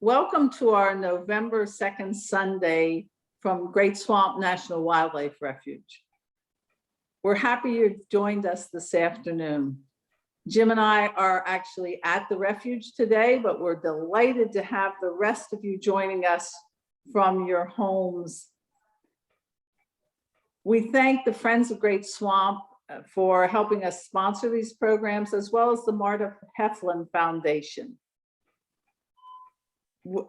Welcome to our November 2nd Sunday from Great Swamp National Wildlife Refuge. We're happy you've joined us this afternoon. Jim and I are actually at the refuge today, but we're delighted to have the rest of you joining us from your homes. We thank the Friends of Great Swamp for helping us sponsor these programs, as well as the Marta Heflin Foundation.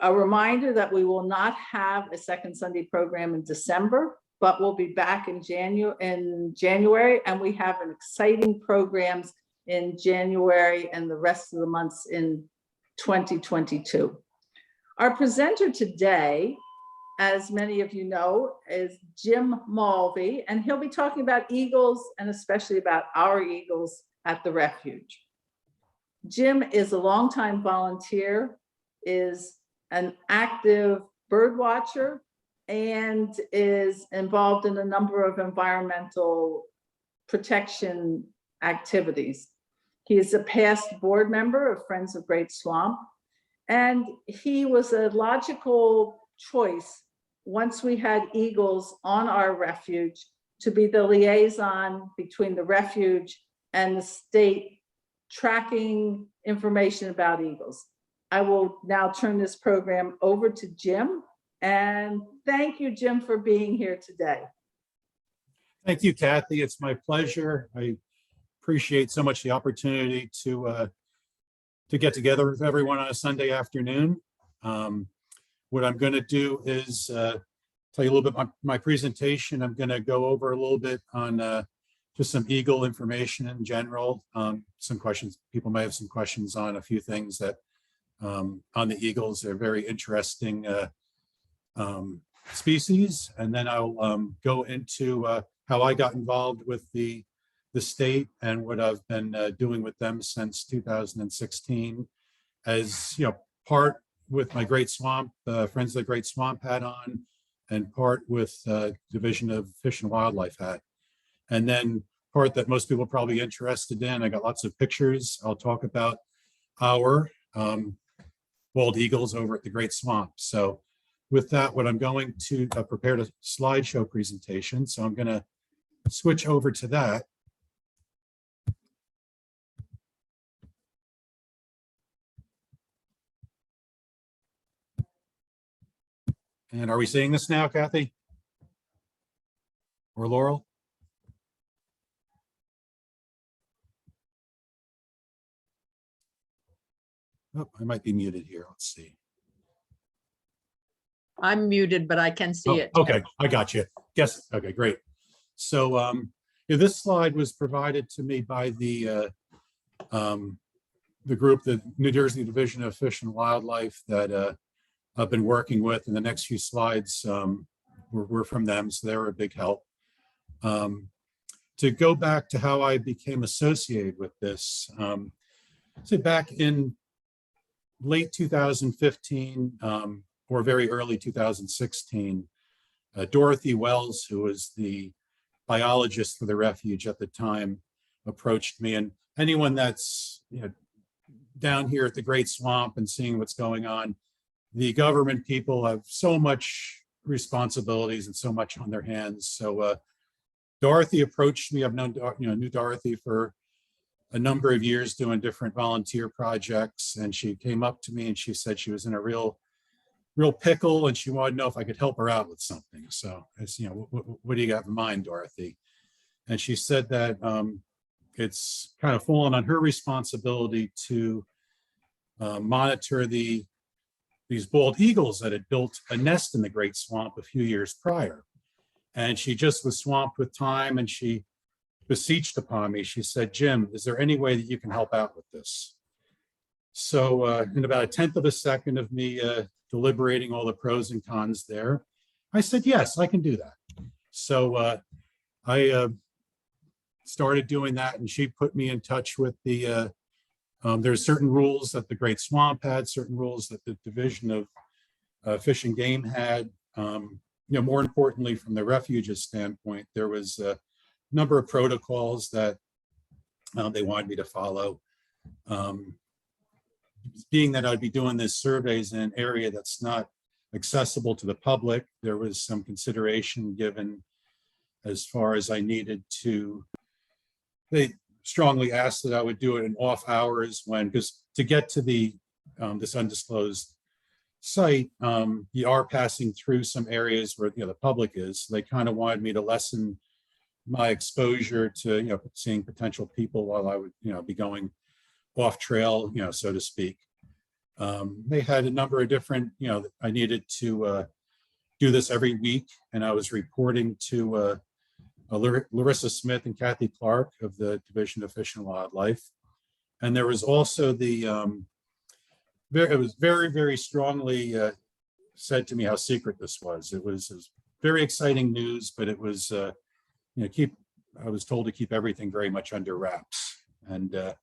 A reminder that we will not have a second Sunday program in December, but we'll be back in January, and we have an exciting programs in January and the rest of the months in 2022. Our presenter today, as many of you know, is Jim Mulvey, and he'll be talking about eagles and especially about our eagles at the refuge. Jim is a longtime volunteer, is an active bird watcher, and is involved in a number of environmental protection activities. He is a past board member of Friends of Great Swamp, and he was a logical choice once we had eagles on our refuge to be the liaison between the refuge and the state tracking information about eagles. I will now turn this program over to Jim, and thank you, Jim, for being here today. Thank you, Kathy. It's my pleasure. I appreciate so much the opportunity to get together with everyone on a Sunday afternoon. What I'm going to do is tell you a little bit about my presentation. I'm going to go over a little bit on just some eagle information in general. Some questions, people may have some questions on a few things that on the eagles. They're very interesting species. And then I'll go into how I got involved with the state and what I've been doing with them since 2016, as part with my Great Swamp, Friends of the Great Swamp hat on, and part with Division of Fish and Wildlife hat. And then part that most people are probably interested in, I got lots of pictures. I'll talk about our bald eagles over at the Great Swamp. So with that, what I'm going to prepare a slideshow presentation. So I'm going to switch over to that. And are we seeing this now, Kathy? Or Laurel? Oh, I might be muted here. Let's see. I'm muted, but I can see it. Okay, I got you. Yes. Okay, great. So this slide was provided to me by the group, the New Jersey Division of Fish and Wildlife, that I've been working with. And the next few slides were from them, so they were a big help. To go back to how I became associated with this, so back in late 2015 or very early 2016, Dorothy Wells, who was the biologist for the refuge at the time, approached me. And anyone that's down here at the Great Swamp and seeing what's going on, the government people have so much responsibilities and so much on their hands. So Dorothy approached me. I've known knew Dorothy for a number of years doing different volunteer projects, and she came up to me and she said she was in a real pickle and she wanted to know if I could help her out with something. So as what do you got in mind, Dorothy? And she said that it's kind of fallen on her responsibility to monitor these bald eagles that had built a nest in the Great Swamp a few years prior. And she just was swamped with time, and she beseeched upon me. She said, Jim, is there any way that you can help out with this? So in about 1/10 of a second of me deliberating all the pros and cons there, I said, yes, I can do that. So I started doing that, and she put me in touch with the, there's certain rules that the Great Swamp had, certain rules that the Division of Fish and Game had. More importantly, from the refuge's standpoint, there was a number of protocols that they wanted me to follow. being that I'd be doing this surveys in an area that's not accessible to the public, there was some consideration given as far as I needed to, they strongly asked that I would do it in off hours when, because to get to the this undisclosed site, you are passing through some areas where the public is. They kind of wanted me to lessen my exposure to seeing potential people while I would be going off trail, so to speak. They had a number of different, I needed to do this every week, and I was reporting to Larissa Smith and Kathy Clark of the Division of Fish and Wildlife. And there was also the, it was very, very strongly said to me how secret this was. It was very exciting news, but it was, I was told to keep everything very much under wraps. And as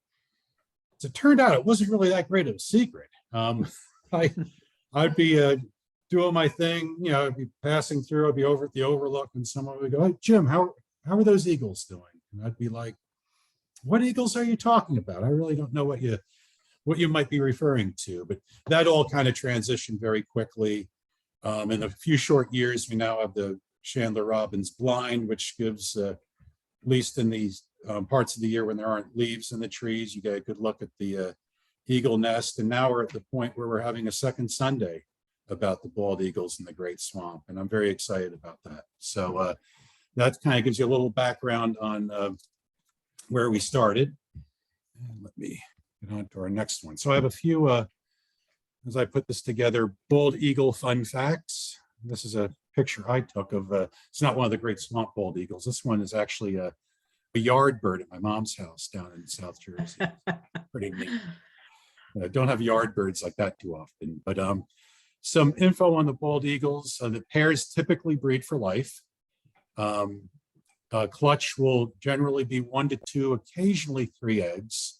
it turned out, it wasn't really that great of a secret. I'd be doing my thing, I'd be passing through, I'd be over at the overlook, and someone would go, "Hey, Jim, how are those eagles doing?" And I'd be like, "What eagles are you talking about? I really don't know what you might be referring to." But that all kind of transitioned very quickly. In a few short years, we now have the Chandler Robbins blind, which gives, at least in these parts of the year when there aren't leaves in the trees, you get a good look at the eagle nest. And now we're at the point where we're having a second Sunday about the bald eagles in the Great Swamp, and I'm very excited about that. So that kind of gives you a little background on where we started. And let me get on to our next one. So I have a few, as I put this together, bald eagle fun facts. This is a picture I took of, it's not one of the Great Swamp bald eagles. This one is actually a yard bird at my mom's house down in South Jersey. Pretty neat. Don't have yard birds like that too often, but some info on the bald eagles. The pairs typically breed for life. Clutch will generally be 1 to 2, occasionally 3 eggs.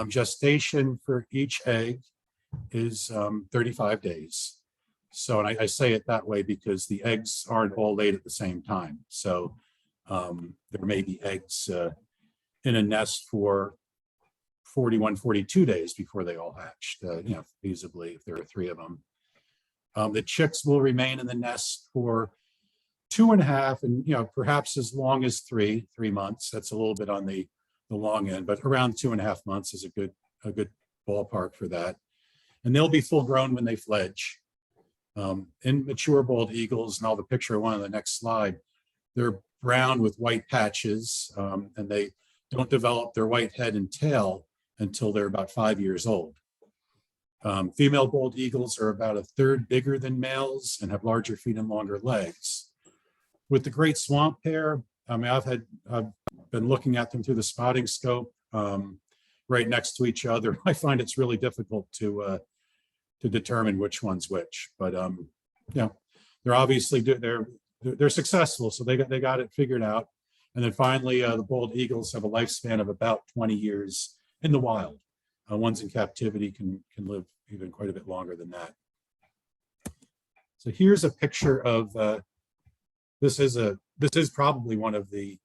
Gestation for each egg is 35 days. So, and I say it that way because the eggs aren't all laid at the same time. So there may be eggs in a nest for 41, 42 days before they all hatched, feasibly, if there are 3 of them. The chicks will remain in the nest for 2.5 and perhaps as long as 3 months. That's a little bit on the long end, but around 2.5 months is a good ballpark for that. And they'll be full grown when they fledge. In mature bald eagles, and I'll have a picture of one on the next slide, they're brown with white patches, and they don't develop their white head and tail until they're about 5 years old. Female bald eagles are about 1/3 bigger than males and have larger feet and longer legs. With the Great Swamp pair, I mean, I've been looking at them through the spotting scope right next to each other. I find it's really difficult to determine which one's which, but they're obviously they're successful, so they got it figured out. And then finally, the bald eagles have a lifespan of about 20 years in the wild. Ones in captivity can live even quite a bit longer than that. So here's a picture of this is probably one of the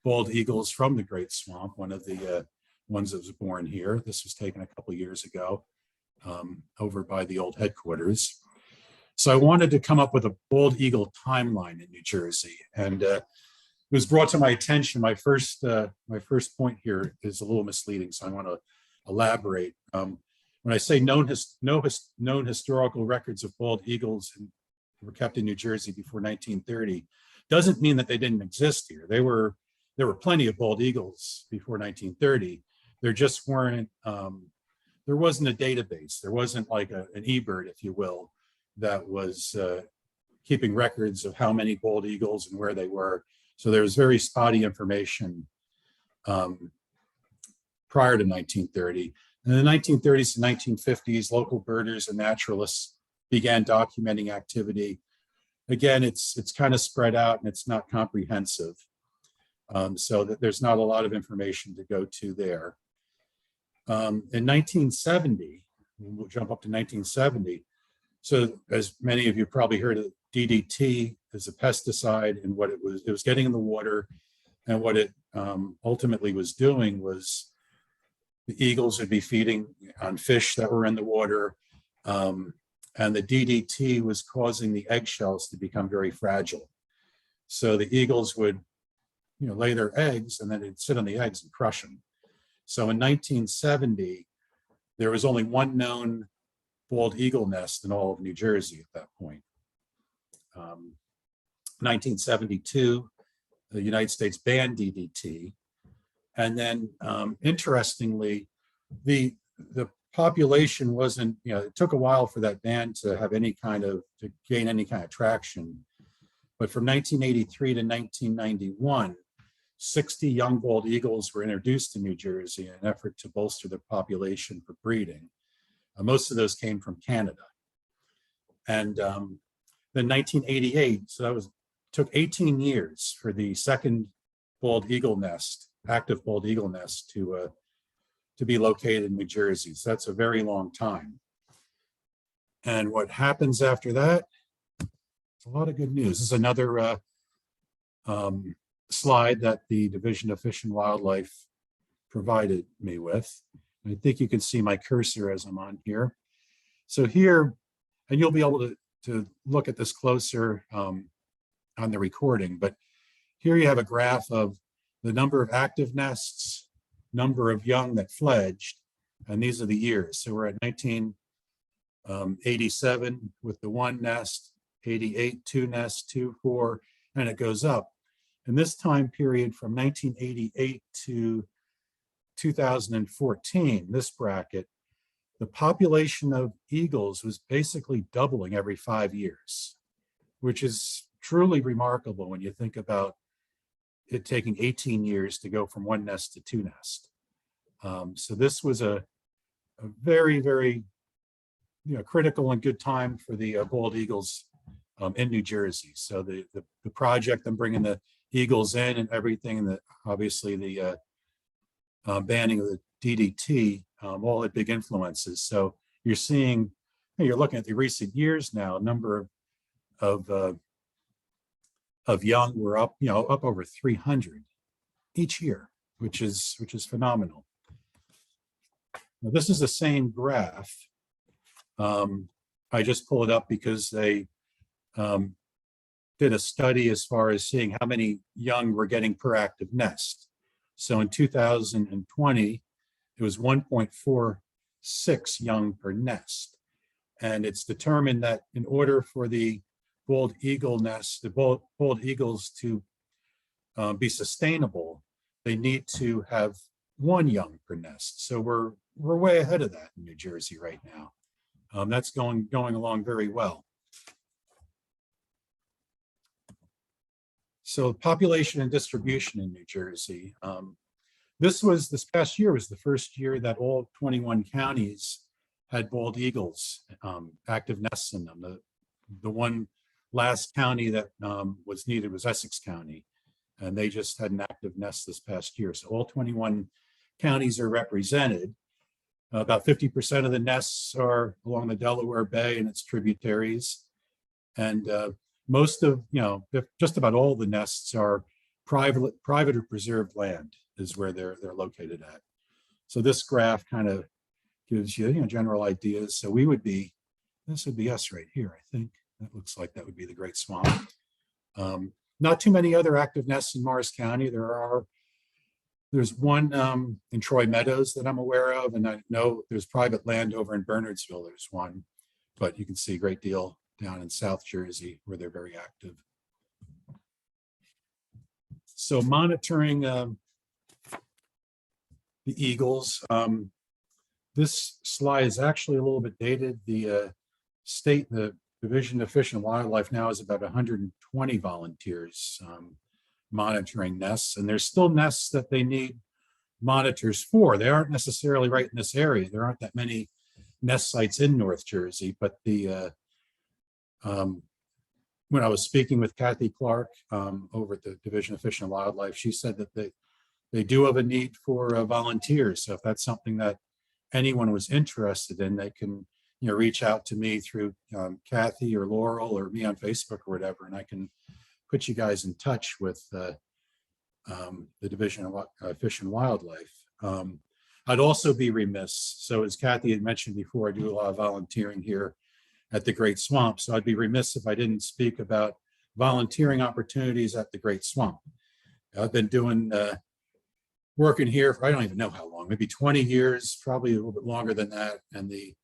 bald eagles from the Great Swamp, one of the ones that was born here. This was taken a couple years ago over by the old headquarters. So I wanted to come up with a bald eagle timeline in New Jersey, and it was brought to my attention. My first point here is a little misleading, so I want to elaborate. When I say known historical records of bald eagles were kept in New Jersey before 1930, doesn't mean that they didn't exist here. There were plenty of bald eagles before 1930. There just weren't. There wasn't a database. There wasn't like an eBird, if you will, that was keeping records of how many bald eagles and where they were. So there was very spotty information prior to 1930. And in the 1930s and 1950s, local birders and naturalists began documenting activity. Again, it's kind of spread out and it's not comprehensive. So that there's not a lot of information to go to there. In 1970, we'll jump up to 1970. So as many of you probably heard of, DDT is a pesticide, and what it was getting in the water, and what it ultimately was doing was the eagles would be feeding on fish that were in the water. And the DDT was causing the eggshells to become very fragile. So the eagles would, lay their eggs and then they'd sit on the eggs and crush them. So in 1970, there was only one known bald eagle nest in all of New Jersey at that point. 1972, the United States banned DDT. And then interestingly, the population wasn't, it took a while for that ban to have to gain any kind of traction. But from 1983 to 1991, 60 young bald eagles were introduced to New Jersey in an effort to bolster the population for breeding. Most of those came from Canada. And then 1988, so took 18 years for the second bald eagle nest, active bald eagle nest, to be located in New Jersey. So that's a very long time. And what happens after that? It's a lot of good news. This is another slide that the Division of Fish and Wildlife provided me with. I think you can see my cursor as I'm on here. So here, and you'll be able to look at this closer on the recording, but here you have a graph of the number of active nests, number of young that fledged, and these are the years. So we're at 1987 with the one nest, 88, two nests, 2, 4, and it goes up. In this time period from 1988 to 2014, this bracket, the population of eagles was basically doubling every 5 years, which is truly remarkable when you think about it taking 18 years to go from one nest to two nests. So this was a very, very critical and good time for the bald eagles in New Jersey. So the project, I'm bringing the eagles in and everything, and obviously the banning of the DDT, all had big influences. So you're seeing, you're looking at the recent years now, a number of young were up, up over 300 each year, which is phenomenal. Now, this is the same graph. I just pull it up because they did a study as far as seeing how many young were getting per active nest. So in 2020, it was 1.46 young per nest. And it's determined that in order for the bald eagle nest, the bald eagles to be sustainable, they need to have one young per nest. So we're way ahead of that in New Jersey right now. That's going along very well. So population and distribution in New Jersey. This past year was the first year that all 21 counties had bald eagles, active nests in them. The one last county that was needed was Essex County, and they just had an active nest this past year. So all 21 counties are represented. About 50% of the nests are along the Delaware Bay and its tributaries. And most of, just about all the nests are private or preserved land is where they're located at. So this graph kind of gives you, general ideas. So this would be us right here, I think. That looks like that would be the Great Swamp. Not too many other active nests in Morris County. There's one in Troy Meadows that I'm aware of, and I know there's private land over in Bernardsville. There's one, but you can see a great deal down in South Jersey where they're very active. So monitoring the eagles. This slide is actually a little bit dated. The Division of Fish and Wildlife now has about 120 volunteers monitoring nests, and there's still nests that they need monitors for. They aren't necessarily right in this area. There aren't that many nest sites in North Jersey, but when I was speaking with Kathy Clark over at the Division of Fish and Wildlife, she said that they do have a need for volunteers. So if that's something that anyone was interested in, they can reach out to me through Kathy or Laurel or me on Facebook or whatever, and I can put you guys in touch with the Division of Fish and Wildlife. I'd also be remiss. So as Kathy had mentioned before, I do a lot of volunteering here at the Great Swamp. So I'd be remiss if I didn't speak about volunteering opportunities at the Great Swamp. I've been doing working here for I don't even know how long, maybe 20 years, probably a little bit longer than that. And the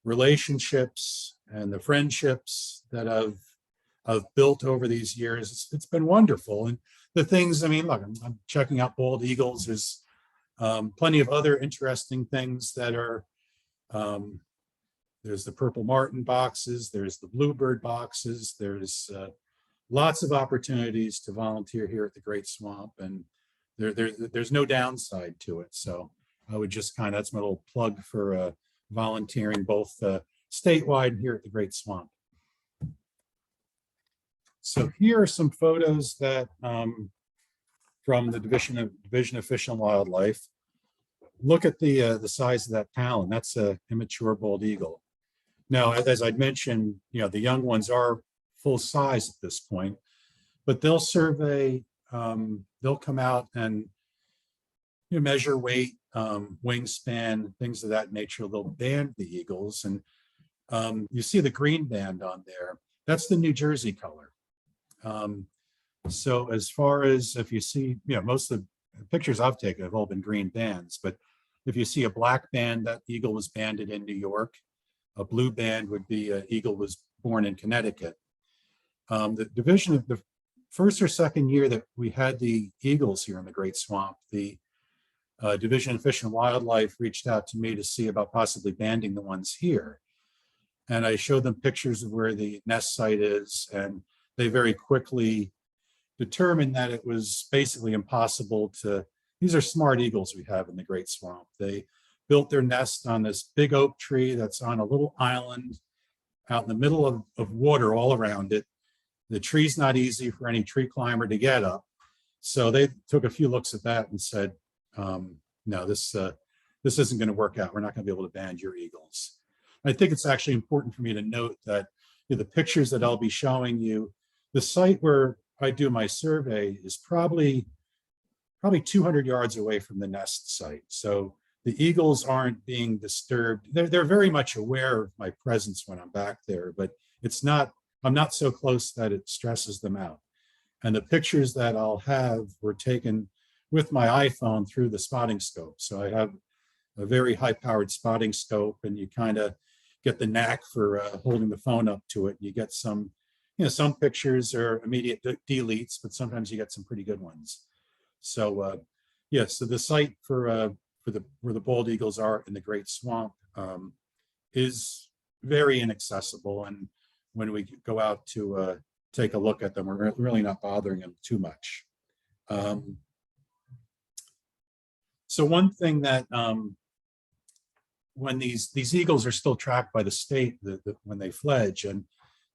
relationships and the friendships that I've built over these years, it's been wonderful. And the things, I mean, look, I'm checking out bald eagles. There's plenty of other interesting things that are, there's the purple martin boxes, there's the bluebird boxes, there's lots of opportunities to volunteer here at the Great Swamp, and there's no downside to it. So I would just kind of, that's my little plug for volunteering both statewide and here at the Great Swamp. So here are some photos that from the Division of Fish and Wildlife. Look at the size of that talon. That's a immature bald eagle. Now, as I'd mentioned, you know, the young ones are full size at this point, but they'll survey, they'll come out and measure weight, wingspan, things of that nature. They'll band the eagles, and you see the green band on there. That's the New Jersey color. So as far as if you see, most of the pictures I've taken have all been green bands, but if you see a black band, that eagle was banded in New York. A blue band would be an eagle was born in Connecticut. The division of the first or second year that we had the eagles here in the Great Swamp, the Division of Fish and Wildlife reached out to me to see about possibly banding the ones here. And I showed them pictures of where the nest site is, and they very quickly determined that it was basically impossible to, these are smart eagles we have in the Great Swamp. They built their nest on this big oak tree that's on a little island out in the middle of water all around it. The tree's not easy for any tree climber to get up. So they took a few looks at that and said, no, this isn't going to work out. We're not going to be able to band your eagles. I think it's actually important for me to note that the pictures that I'll be showing you, the site where I do my survey is probably 200 yards away from the nest site. So the eagles aren't being disturbed. They're very much aware of my presence when I'm back there, but I'm not so close that it stresses them out. And the pictures that I'll have were taken with my iPhone through the spotting scope. So I have a very high-powered spotting scope, and you kind of get the knack for holding the phone up to it. You get some, some pictures are immediate deletes, but sometimes you get some pretty good ones. So so the site for where the bald eagles are in the Great Swamp is very inaccessible, and when we go out to take a look at them, we're really not bothering them too much. So one thing that when these eagles are still tracked by the state when they fledge, and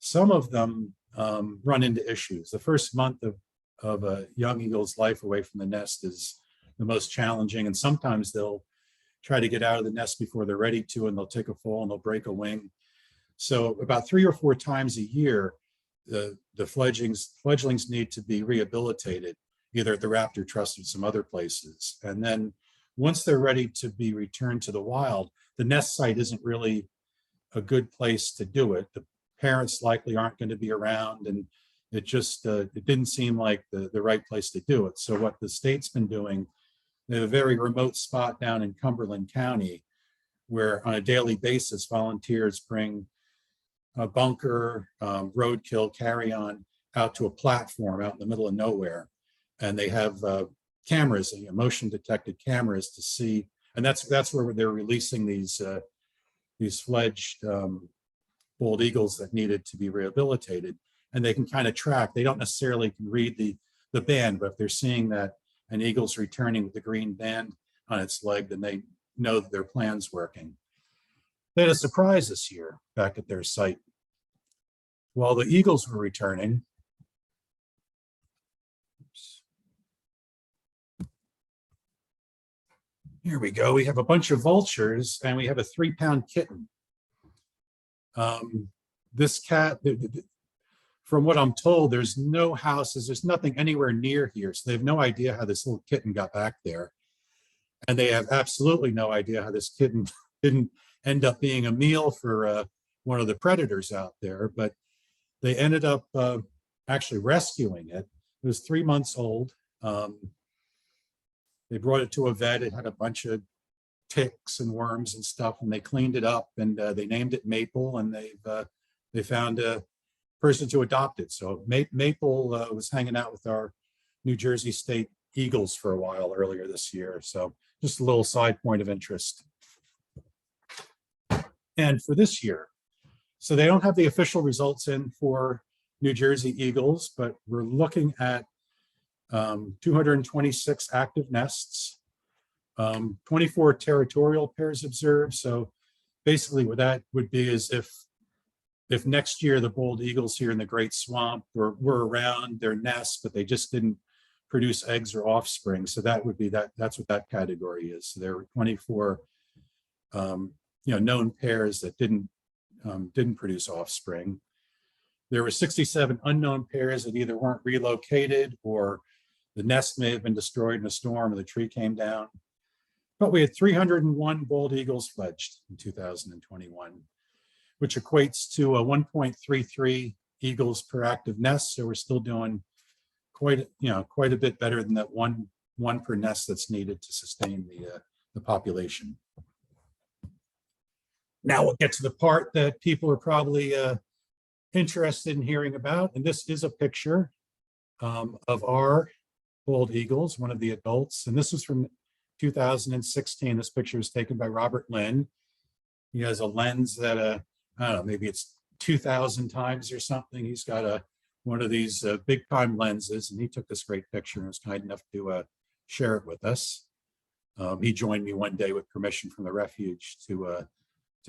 some of them run into issues. The first month of a young eagle's life away from the nest is the most challenging, and sometimes they'll try to get out of the nest before they're ready to, and they'll take a fall and they'll break a wing. So about 3 or 4 times a year, the fledglings need to be rehabilitated, either at the Raptor Trust or some other places. And then once they're ready to be returned to the wild, the nest site isn't really a good place to do it. The parents likely aren't going to be around, and it just it didn't seem like the right place to do it. So what the state's been doing, they have a very remote spot down in Cumberland County where on a daily basis, volunteers bring a bunker, roadkill, carry-on out to a platform out in the middle of nowhere. And they have cameras, motion detected cameras to see, and that's where they're releasing these fledged bald eagles that needed to be rehabilitated. And they can kind of track, they don't necessarily can read the band, but if they're seeing that an eagle's returning with the green band on its leg, then they know that their plan's working. They had a surprise this year back at their site. While the eagles were returning, here we go. We have a bunch of vultures and we have a 3-pound kitten. This cat, from what I'm told, there's no houses, there's nothing anywhere near here. So they have no idea how this little kitten got back there. And they have absolutely no idea how this kitten didn't end up being a meal for one of the predators out there, but they ended up actually rescuing it. It was 3 months old. They brought it to a vet. It had a bunch of ticks and worms and stuff, and they cleaned it up, and they named it Maple, and they found a person to adopt it. So Maple was hanging out with our New Jersey State Eagles for a while earlier this year. So just a little side point of interest. And for this year, so they don't have the official results in for New Jersey Eagles, but we're looking at 226 active nests, 24 territorial pairs observed. So basically what that would be is if next year the bald eagles here in the Great Swamp were around their nests, but they just didn't produce eggs or offspring. So that would be that's what that category is. So there were 24 known pairs that didn't produce offspring. There were 67 unknown pairs that either weren't relocated or the nest may have been destroyed in a storm or the tree came down. But we had 301 bald eagles fledged in 2021, which equates to a 1.33 eagles per active nest. So we're still doing quite a bit better than that one per nest that's needed to sustain the population. Now we'll get to the part that people are probably interested in hearing about. And this is a picture of our bald eagles, one of the adults. And this is from 2016. This picture was taken by Robert Lynn. He has a lens that, I don't know, maybe it's 2,000 times or something. He's got one of these big time lenses, and he took this great picture and was kind enough to share it with us. He joined me one day with permission from the Refuge to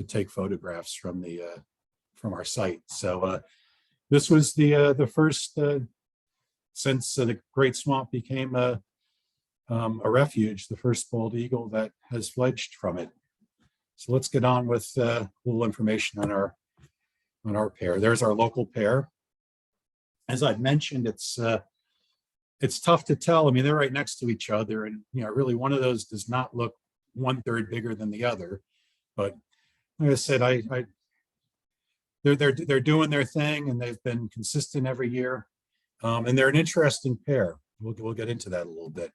take photographs from our site. So this was the first since the Great Swamp became a refuge, the first bald eagle that has fledged from it. So let's get on with a little information on our pair. There's our local pair. As I've mentioned, it's tough to tell. I mean, they're right next to each other, and really one of those does not look 1/3 bigger than the other. But like I said, they're doing their thing, and they've been consistent every year, and they're an interesting pair. We'll get into that a little bit.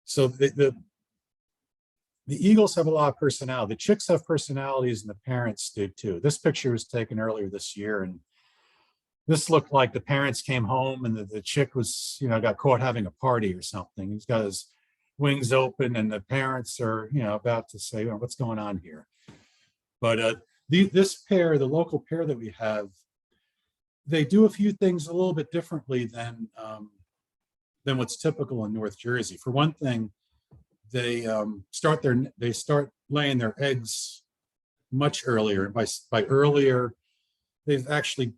So the eagles have a lot of personality. The chicks have personalities, and the parents do too. This picture was taken earlier this year, and this looked like the parents came home, and the chick was, got caught having a party or something. He's got his wings open, and the parents are, about to say, what's going on here? But this pair, the local pair that we have, they do a few things a little bit differently than what's typical in North Jersey. For one thing, they start laying their eggs much earlier. And by earlier, they've actually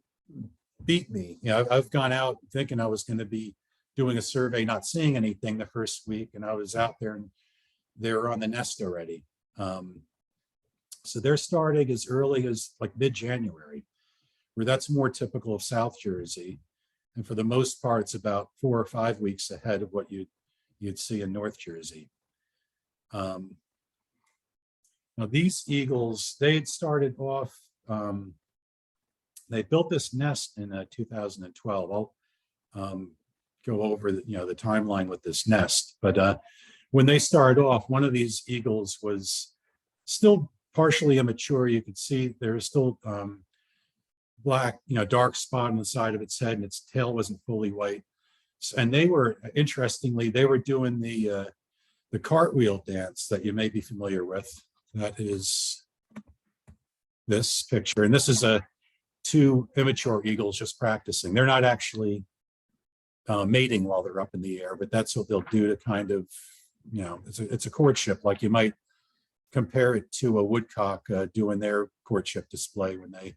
beat me. I've gone out thinking I was going to be doing a survey, not seeing anything the first week, and I was out there and they were on the nest already. So they're starting as early as like mid-January, where that's more typical of South Jersey. And for the most part, it's about 4 or 5 weeks ahead of what you'd see in North Jersey. Now these eagles, they had started off, they built this nest in 2012. I'll go over the timeline with this nest. But when they started off, one of these eagles was still partially immature. You could see there was still black, dark spot on the side of its head, and its tail wasn't fully white. And they were, interestingly, they were doing the cartwheel dance that you may be familiar with. That is this picture, and this is two immature eagles just practicing. They're not actually mating while they're up in the air, but that's what they'll do to kind of, it's a courtship. Like you might compare it to a woodcock doing their courtship display when they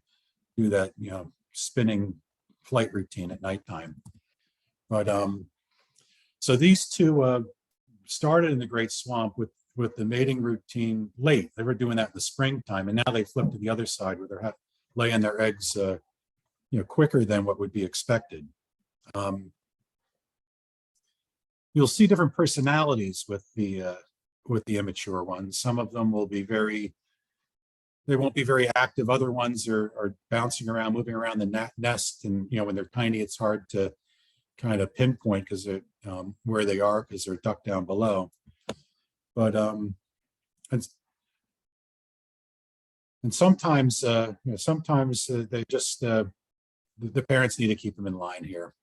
do that, spinning flight routine at nighttime. But so these two started in the Great Swamp with the mating routine late. They were doing that in the springtime, and now they flipped to the other side where they're laying their eggs, quicker than what would be expected. you'll see different personalities with the immature ones. Some of them will be they won't be very active. Other ones are bouncing around, moving around the nest. And, when they're tiny, it's hard to kind of pinpoint because they're where they are because they're ducked down below. But, and sometimes, they just, the parents need to keep them in line here.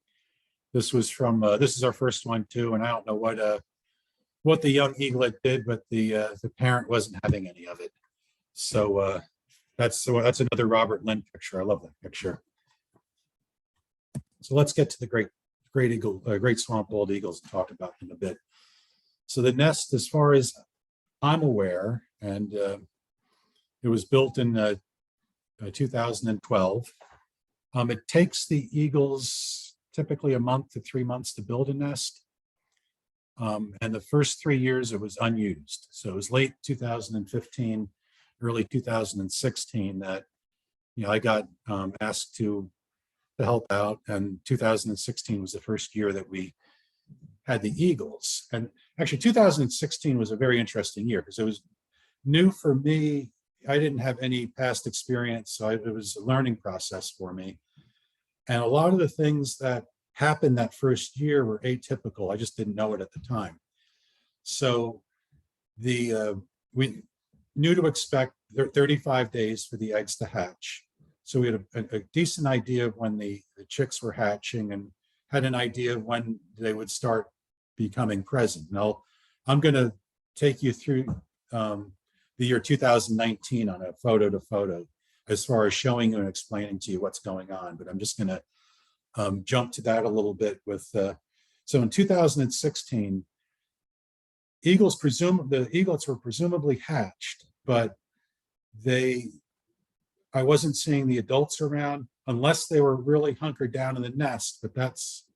This was from, this is our first one too. And I don't know what the young eaglet did, but the parent wasn't having any of it. So that's another Robert Lynn picture. I love that picture. So let's get to the great swamp bald eagles and talk about them a bit. So the nest, as far as I'm aware, and it was built in 2012. It takes the eagles typically a month to 3 months to build a nest. And the first 3 years it was unused. So it was late 2015, early 2016 that I got asked to help out, and 2016 was the first year that we had the eagles. And actually 2016 was a very interesting year because it was new for me. I didn't have any past experience, so it was a learning process for me. And a lot of the things that happened that first year were atypical. I just didn't know it at the time. So we knew to expect 35 days for the eggs to hatch. So we had a decent idea of when the chicks were hatching and had an idea of when they would start becoming present. Now, I'm going to take you through the year 2019 on a photo to photo as far as showing you and explaining to you what's going on. But I'm just going to jump to that a little bit with, so in 2016, the eaglets were presumably hatched, but I wasn't seeing the adults around unless they were really hunkered down in the nest, but that's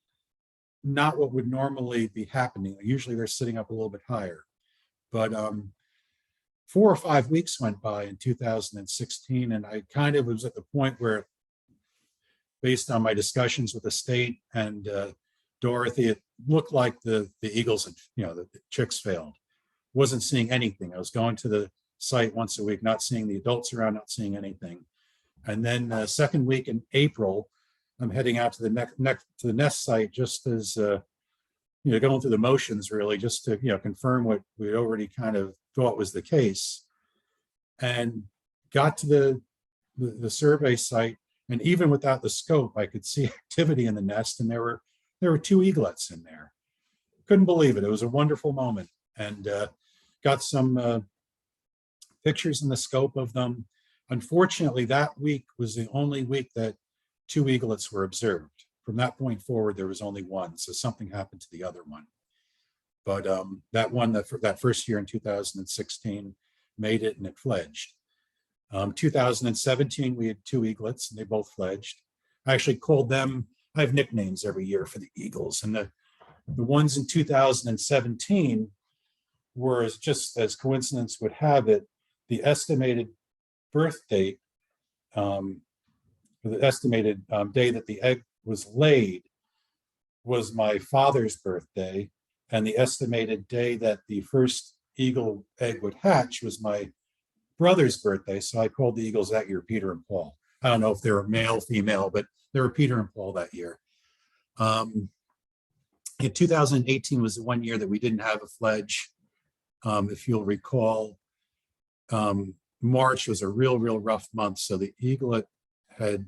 not what would normally be happening. Usually they're sitting up a little bit higher. But 4 or 5 weeks went by in 2016, and I kind of was at the point where, based on my discussions with the state and Dorothy, it looked like the eagles had, the chicks failed. Wasn't seeing anything. I was going to the site once a week, not seeing the adults around, not seeing anything. And then second week in April, I'm heading out to the nest site just as going through the motions, really, just to confirm what we already kind of thought was the case. And got to the survey site, and even without the scope, I could see activity in the nest, and there were 2 eaglets in there. Couldn't believe it. It was a wonderful moment, and got some pictures in the scope of them. Unfortunately, that week was the only week that 2 eaglets were observed. From that point forward, there was only 1, so something happened to the other one. But that one, that first year in 2016, made it and it fledged. 2017, we had 2 eaglets and they both fledged. I actually called them, I have nicknames every year for the eagles, and the ones in 2017 were, just as coincidence would have it, the estimated birth date, the estimated day that the egg was laid was my father's birthday, and the estimated day that the first eagle egg would hatch was my brother's birthday. So I called the eagles that year Peter and Paul. I don't know if they were male, female, but they were Peter and Paul that year. In 2018 was the one year that we didn't have a fledge. If you'll recall, March was a real rough month. So the eaglet had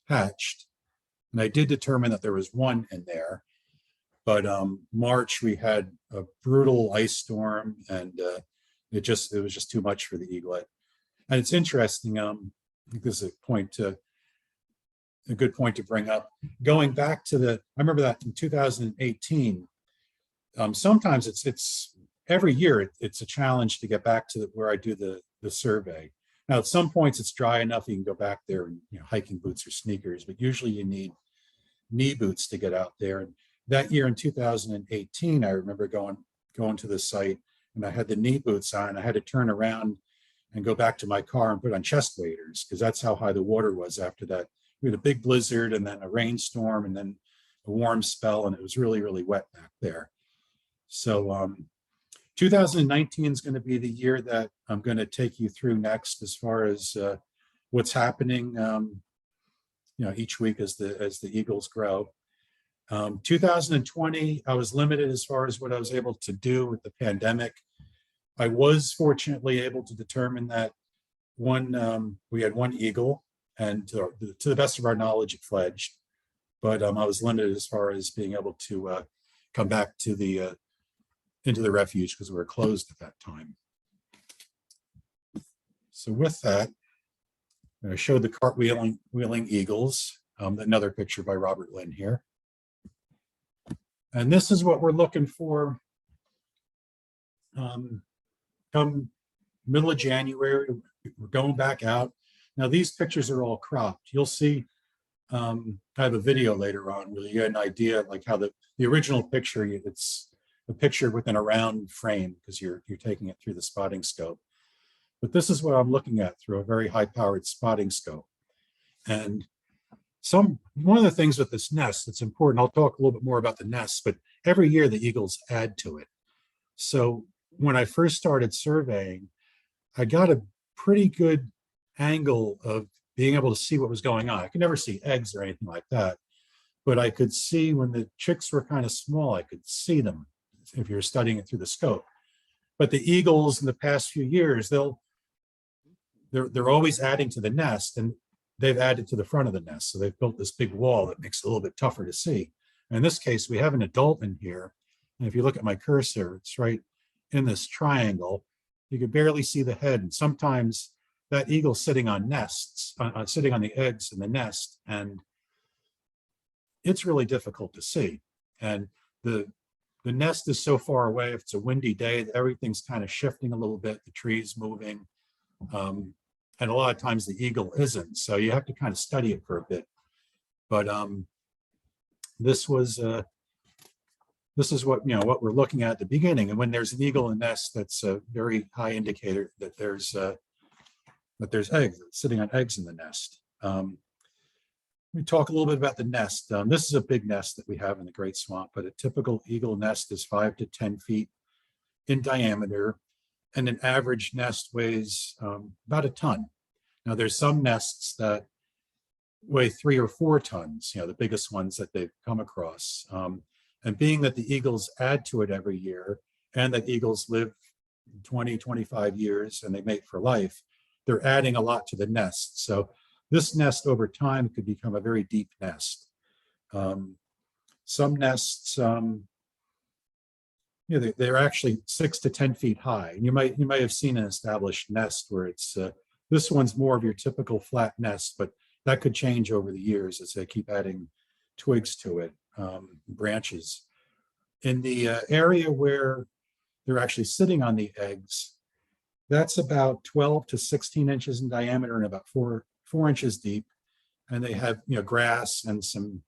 hatched, and I did determine that there was 1 in there. But March, we had a brutal ice storm, and it was just too much for the eaglet. And it's interesting. I think this is a good point to bring up. Going back to I remember that in 2018. Sometimes it's every year it's a challenge to get back to where I do the survey. Now, at some points it's dry enough you can go back there in hiking boots or sneakers, but usually you need knee boots to get out there. And that year in 2018, I remember going to the site, and I had the knee boots on, and I had to turn around and go back to my car and put on chest waders because that's how high the water was after that. We had a big blizzard and then a rainstorm and then a warm spell, and it was really wet back there. So 2019 is going to be the year that I'm going to take you through next, as far as what's happening, each week as the Eagles grow. 2020, I was limited as far as what I was able to do with the pandemic. I was fortunately able to determine that we had one eagle, and to the best of our knowledge, it fledged. But I was limited as far as being able to come back to into the refuge, because we were closed at that time. So with that, I showed the wheeling eagles. Another picture by Robert Lynn here. And this is what we're looking for come middle of January. We're going back out. Now these pictures are all cropped. You'll see, I have a video later on where you get an idea like how the original picture, it's a picture within a round frame because you're taking it through the spotting scope. But this is what I'm looking at through a very high-powered spotting scope. And one of the things with this nest that's important, I'll talk a little bit more about the nest, but every year the eagles add to it. So when I first started surveying, I got a pretty good angle of being able to see what was going on. I could never see eggs or anything like that, but I could see when the chicks were kind of small, I could see them if you're studying it through the scope. But the eagles in the past few years, they're always adding to the nest, and they've added to the front of the nest. So they've built this big wall that makes it a little bit tougher to see. And in this case, we have an adult in here. And if you look at my cursor, it's right in this triangle. You can barely see the head. And sometimes that eagle's sitting on nests, sitting on the eggs in the nest. And it's really difficult to see. And the nest is so far away. If it's a windy day, everything's kind of shifting a little bit, the trees moving. And a lot of times the eagle isn't, so you have to kind of study it for a bit. But this is what we're looking at the beginning. And when there's an eagle in the nest, that's a very high indicator that there's eggs sitting on eggs in the nest. Let me talk a little bit about the nest. This is a big nest that we have in the Great Swamp, but a typical eagle nest is 5 to 10 feet in diameter. And an average nest weighs about a ton. Now there's some nests that weigh 3 or 4 tons, the biggest ones that they've come across. And being that the eagles add to it every year, and that eagles live 20, 25 years and they mate for life, they're adding a lot to the nest. So this nest over time could become a very deep nest. Some nests, they're actually 6 to 10 feet high. And you might have seen an established nest where it's this one's more of your typical flat nest, but that could change over the years as they keep adding twigs to it, branches. In the area where they're actually sitting on the eggs, that's about 12 to 16 inches in diameter and about 4 inches deep. And they have grass and some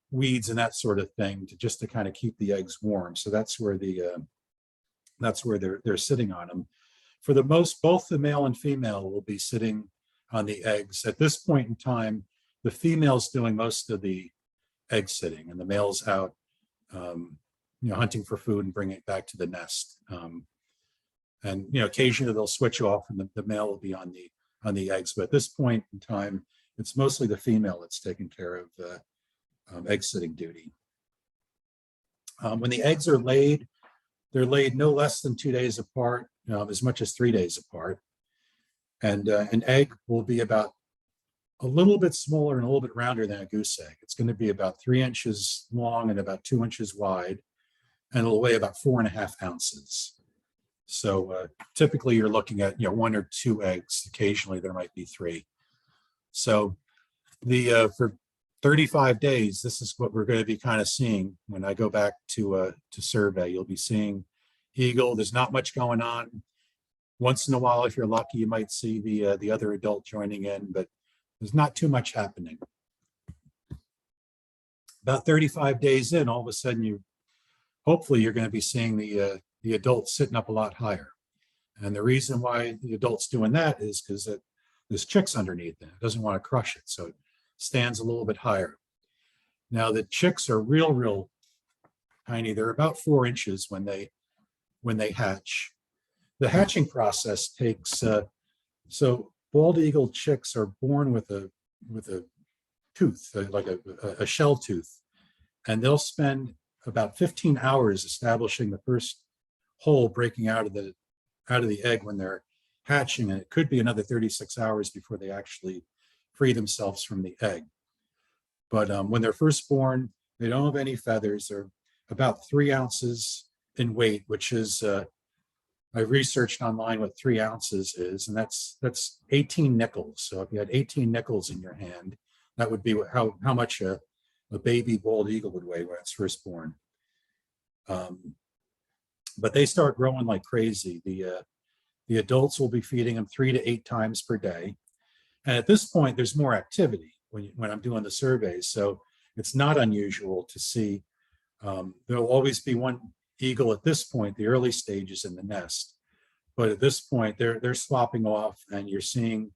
weeds and that sort of thing just to kind of keep the eggs warm. So that's where they're sitting on them. For the most, both the male and female will be sitting on the eggs. At this point in time, the female's doing most of the egg sitting, and the male's out, hunting for food and bringing it back to the nest. And occasionally they'll switch off, and the male will be on the eggs. But at this point in time, it's mostly the female that's taking care of egg sitting duty. When the eggs are laid, they're laid no less than 2 days apart, as much as 3 days apart. And an egg will be about a little bit smaller and a little bit rounder than a goose egg. It's going to be about 3 inches long and about 2 inches wide, and it'll weigh about 4.5 ounces. So typically you're looking at 1 or 2 eggs. Occasionally there might be 3. So for 35 days, this is what we're going to be kind of seeing when I go back to survey. You'll be seeing eagle. There's not much going on. Once in a while, if you're lucky, you might see the other adult joining in, but there's not too much happening. About 35 days in, all of a sudden hopefully you're going to be seeing the adult sitting up a lot higher. And the reason why the adult's doing that is because there's chicks underneath it. It doesn't want to crush it, so it stands a little bit higher. Now the chicks are real tiny. They're about 4 inches when they hatch. The hatching process takes, so bald eagle chicks are born with a tooth, like a shell tooth, and they'll spend about 15 hours establishing the first hole breaking out of the egg when they're hatching, and it could be another 36 hours before they actually free themselves from the egg. But when they're first born, they don't have any feathers. They're about 3 ounces in weight, which is, I researched online what 3 ounces is, and that's 18 nickels. So if you had 18 nickels in your hand, that would be how much a baby bald eagle would weigh when it's first born. But they start growing like crazy. The adults will be feeding them 3 to 8 times per day. And at this point, there's more activity when I'm doing the surveys. So it's not unusual to see, there'll always be one eagle at this point, the early stages in the nest. But at this point, they're swapping off, and you're seeing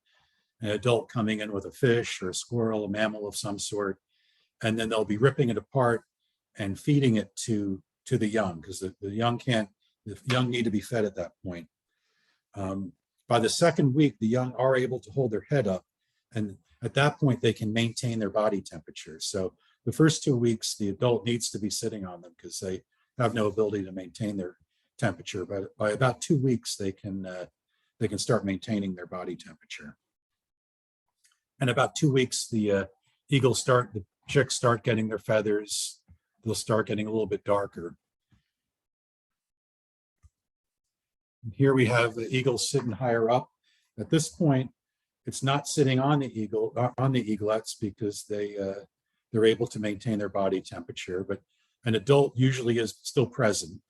an adult coming in with a fish or a squirrel, a mammal of some sort, and then they'll be ripping it apart and feeding it to the young, because the young need to be fed at that point. By the second week, the young are able to hold their head up, and at that point, they can maintain their body temperature. So the first 2 weeks, the adult needs to be sitting on them because they have no ability to maintain their temperature. But by about 2 weeks, they can start maintaining their body temperature. And about 2 weeks, the chicks start getting their feathers. They'll start getting a little bit darker. Here we have the eagle sitting higher up. At this point, it's not sitting on the eaglets, because they're able to maintain their body temperature, but an adult usually is still present.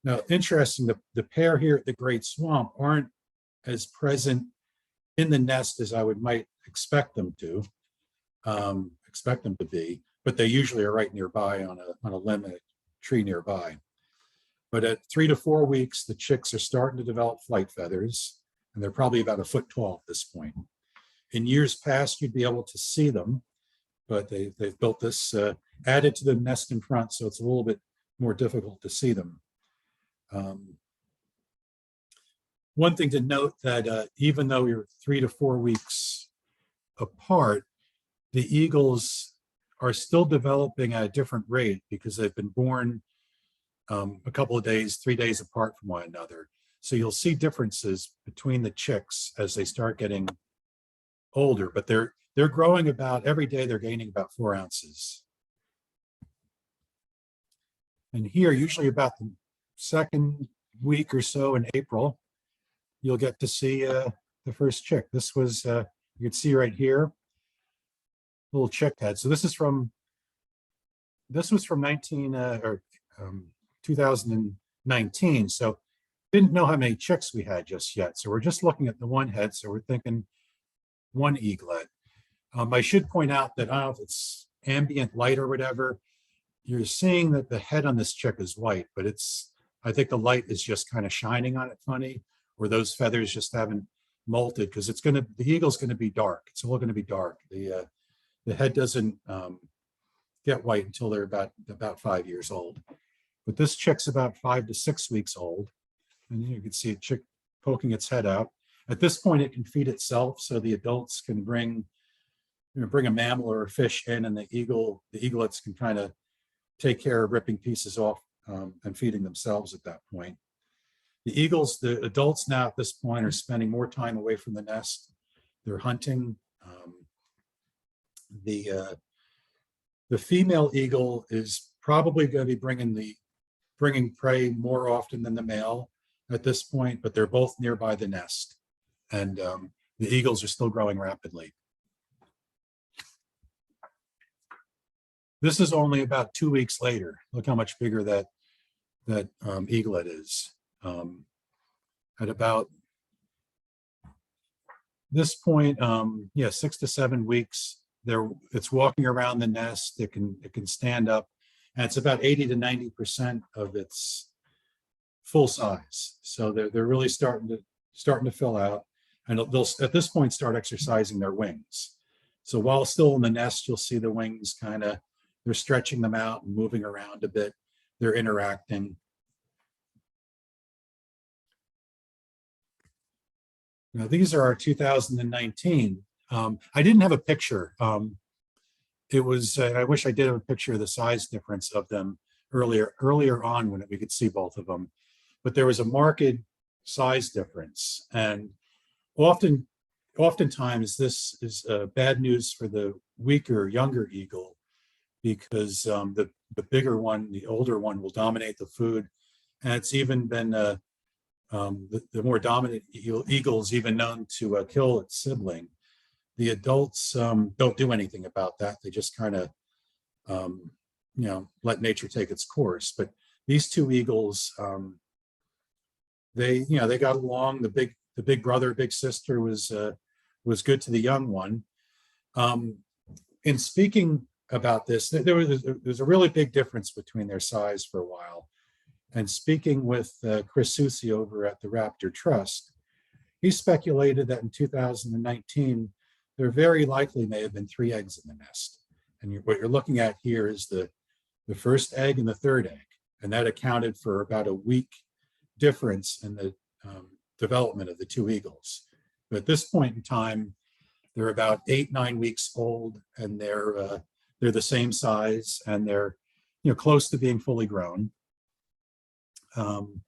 Now, interesting, the pair here at the Great Swamp aren't as present in the nest as I might expect them to be, but they usually are right nearby on a limb, a tree nearby. But at 3 to 4 weeks, the chicks are starting to develop flight feathers, and they're probably about a foot tall at this point. In years past, you'd be able to see them, but they've built this, added to the nest in front, so it's a little bit more difficult to see them. One thing to note that even though you're 3 to 4 weeks apart, the eagles are still developing at a different rate because they've been born a couple of days, 3 days apart from one another. So you'll see differences between the chicks as they start getting older, but they're growing about every day. They're gaining about 4 ounces. And here, usually about the second week or so in April, you'll get to see the first chick. This was, you can see right here, little chick head. So this was from 2019. So didn't know how many chicks we had just yet. So we're just looking at the one head. So we're thinking one eaglet. I should point out that I don't know if it's ambient light or whatever, you're seeing that the head on this chick is white, but I think the light is just kind of shining on it funny, or those feathers just haven't molted, because the eagle's going to be dark. It's all going to be dark. The head doesn't get white until they're about 5 years old. But this chick's about 5 to 6 weeks old, and you can see a chick poking its head out. At this point, it can feed itself, so the adults can bring a mammal or a fish in, and the eaglets can kind of take care of ripping pieces off and feeding themselves at that point. The adults now at this point are spending more time away from the nest. They're hunting. The female eagle is probably going to be bringing prey more often than the male at this point, but they're both nearby the nest, and the eagles are still growing rapidly. This is only about 2 weeks later. Look how much bigger that eaglet is. At about this point, 6 to 7 weeks, it's walking around the nest. It can stand up, and it's about 80 to 90% of its full size. So they're really starting to fill out, and they'll at this point start exercising their wings. So while still in the nest, you'll see the wings they're stretching them out and moving around a bit. they're interacting. Now, these are our 2019. I didn't have a picture. It was, I wish I did have a picture of the size difference of them earlier on when we could see both of them. But there was a marked size difference. And oftentimes this is bad news for the weaker, younger eagle, because the bigger one, the older one, will dominate the food. And it's even been, the more dominant eagles even known to kill its sibling. The adults don't do anything about that. They just kind of, let nature take its course. But these two eagles, they got along. The big brother, big sister was good to the young one. In speaking about this, there's a really big difference between their size for a while. And speaking with Chris Susi over at the Raptor Trust, he speculated that in 2019, there very likely may have been 3 eggs in the nest. And what you're looking at here is the first egg and the third egg. And that accounted for about a week difference in the development of the 2 eagles. But at this point in time, they're about 8-9 weeks old, and they're the same size, and they're close to being fully grown. The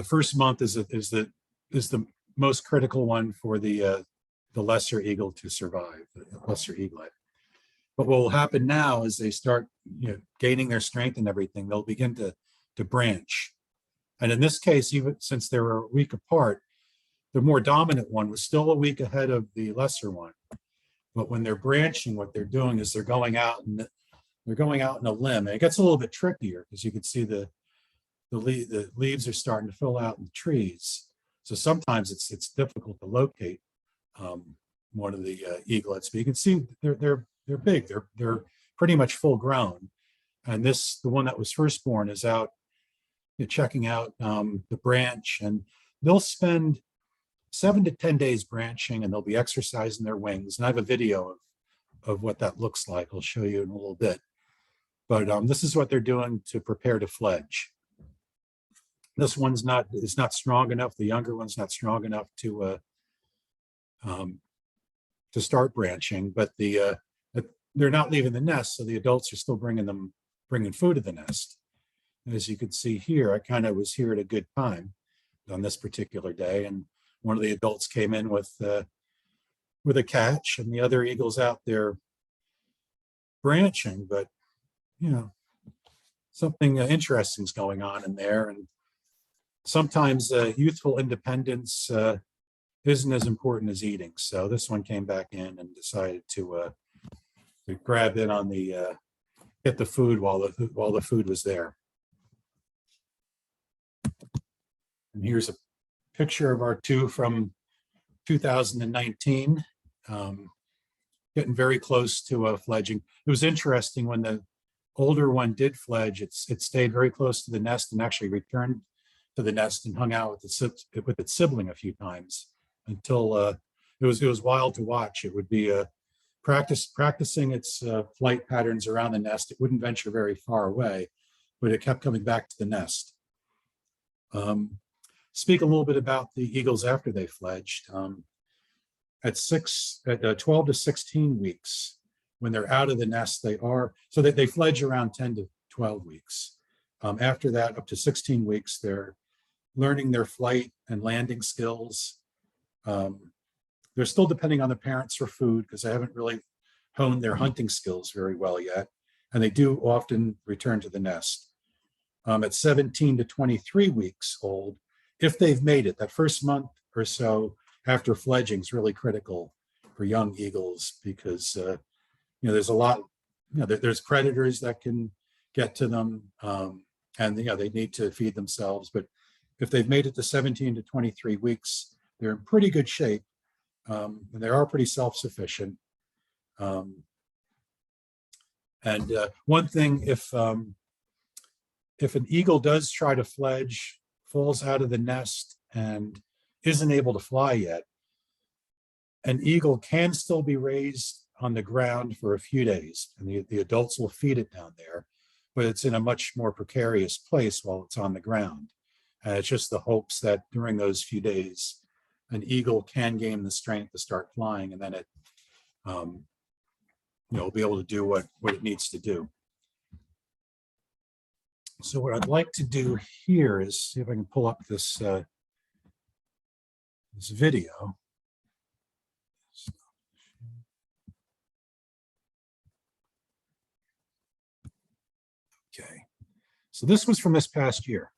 first month is the most critical one for the lesser eagle to survive, the lesser eaglet. But what will happen now is they start gaining their strength and everything, they'll begin to branch. And in this case, even since they were a week apart, the more dominant one was still a week ahead of the lesser one. But when they're branching, what they're doing is they're going out in a limb. And it gets a little bit trickier because you can see the leaves are starting to fill out in the trees. So sometimes it's difficult to locate one of the eaglets, but you can see they're big. They're pretty much full grown. And the one that was first born is out checking out the branch, and they'll spend 7 to 10 days branching, and they'll be exercising their wings. And I have a video of what that looks like. I'll show you in a little bit. But this is what they're doing to prepare to fledge. This one's is not strong enough. The younger one's not strong enough to start branching, but they're not leaving the nest, so the adults are still bringing food to the nest. And as you can see here, I kind of was here at a good time on this particular day, and one of the adults came in with a catch, and the other eagles out there branching. But something interesting is going on in there, and sometimes youthful independence isn't as important as eating. So this one came back in and decided to grab in on get the food while the food was there. And here's a picture of our 2 from 2019, getting very close to fledging. It was interesting when the older one did fledge, it stayed very close to the nest and actually returned to the nest and hung out with its sibling a few times until it was wild to watch. It would be practicing its flight patterns around the nest. It wouldn't venture very far away, but it kept coming back to the nest. Speak a little bit about the eagles after they fledged. At 12 to 16 weeks, when they're out of the nest, they fledge around 10 to 12 weeks. After that, up to 16 weeks, they're learning their flight and landing skills. They're still depending on the parents for food because they haven't really honed their hunting skills very well yet. And they do often return to the nest. At 17 to 23 weeks old, if they've made it, that first month or so after fledging is really critical for young eagles because there's a lot, there's predators that can get to them, and they need to feed themselves. But if they've made it to 17 to 23 weeks, they're in pretty good shape, and they are pretty self-sufficient. And one thing, if an eagle does try to fledge, falls out of the nest and isn't able to fly yet, an eagle can still be raised on the ground for a few days, and the adults will feed it down there, but it's in a much more precarious place while it's on the ground. And it's just the hopes that during those few days, an eagle can gain the strength to start flying, and then it will be able to do what it needs to do. So what I'd like to do here is see if I can pull up this this video. Okay, so this was from this past year.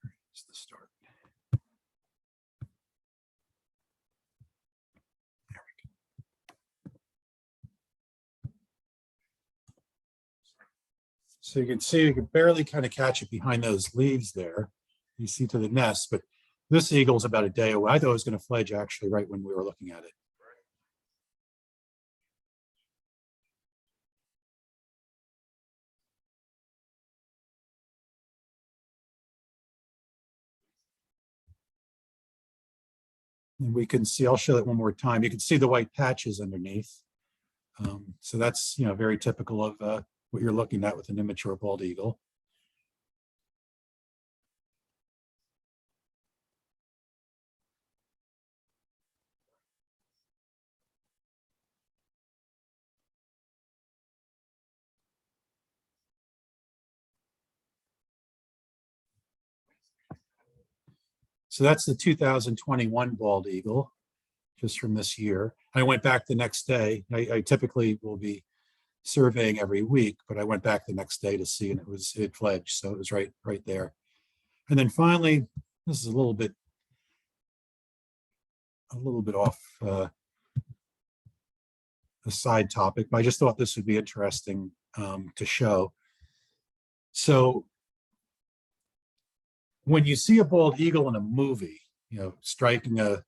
Here's the start. There we go. So you can see, you can barely kind of catch it behind those leaves there. You see to the nest, but this eagle's about a day away. I thought it was going to fledge actually right when we were looking at it. And we can see, I'll show it one more time. You can see the white patches underneath. So that's, very typical of what you're looking at with an immature bald eagle. So that's the 2021 bald eagle, just from this year. I went back the next day. I typically will be surveying every week, but I went back the next day to see, and it fledged, so it was right there. And then finally, this is a little bit off a side topic, but I just thought this would be interesting to show. So when you see a bald eagle in a movie, striking a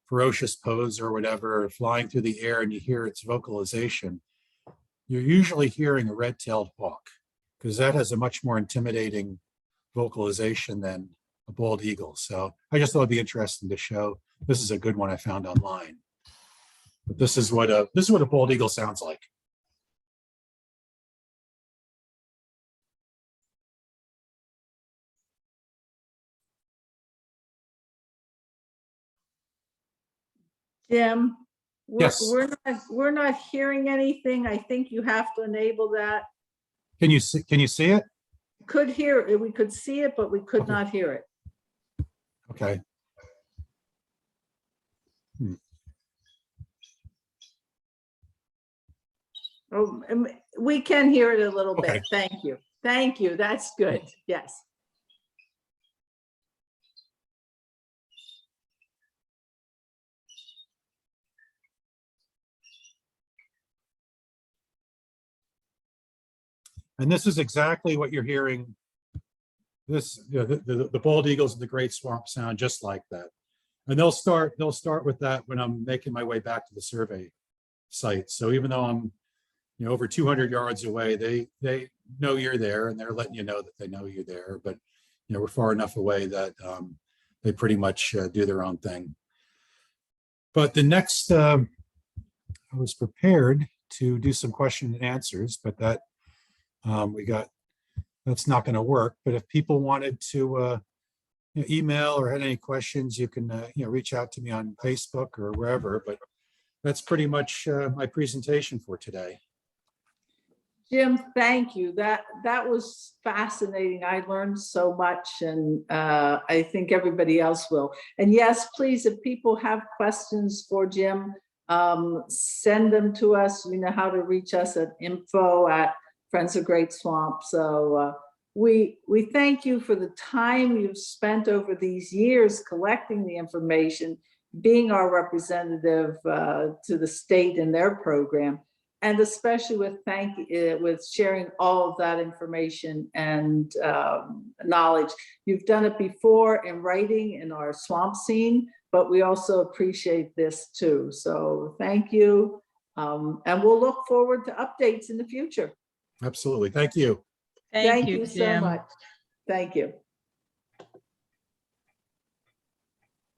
ferocious pose or whatever, flying through the air, and you hear its vocalization, you're usually hearing a red-tailed hawk, because that has a much more intimidating vocalization than a bald eagle. So I just thought it'd be interesting to show. This is a good one I found online. But this is what a bald eagle sounds like. Jim, Yes. we're not hearing anything. I think you have to enable that. Can you see it? Could hear it. We could see it, but we could Okay. not hear it. Okay. Oh, we can hear it a little Okay. bit. Thank you. Thank you. That's good. Yes. And this is exactly what you're hearing. This, the bald eagles of the Great Swamp sound just like that. And they'll start with that when I'm making my way back to the survey site. So even though I'm, over 200 yards away, they know you're there, and they're letting you know that they know you're there. But we're far enough away that they pretty much do their own thing. But the next, I was prepared to do some question and answers, but that that's not going to work. But if people wanted to email or had any questions, you can reach out to me on Facebook or wherever. But that's pretty much my presentation for today. Jim, thank you. That was fascinating. I learned so much, and I think everybody else will. And yes, please, if people have questions for Jim, send them to us. You know how to reach us at info@Friends of Great Swamp. So we thank you for the time you've spent over these years collecting the information, being our representative to the state in their program, and especially with sharing all of that information and knowledge. You've done it before in writing in our swamp scene, but we also appreciate this too. So thank you. And we'll look forward to updates in the future. Absolutely. Thank you. Thank you you, so Jim. much. Thank you.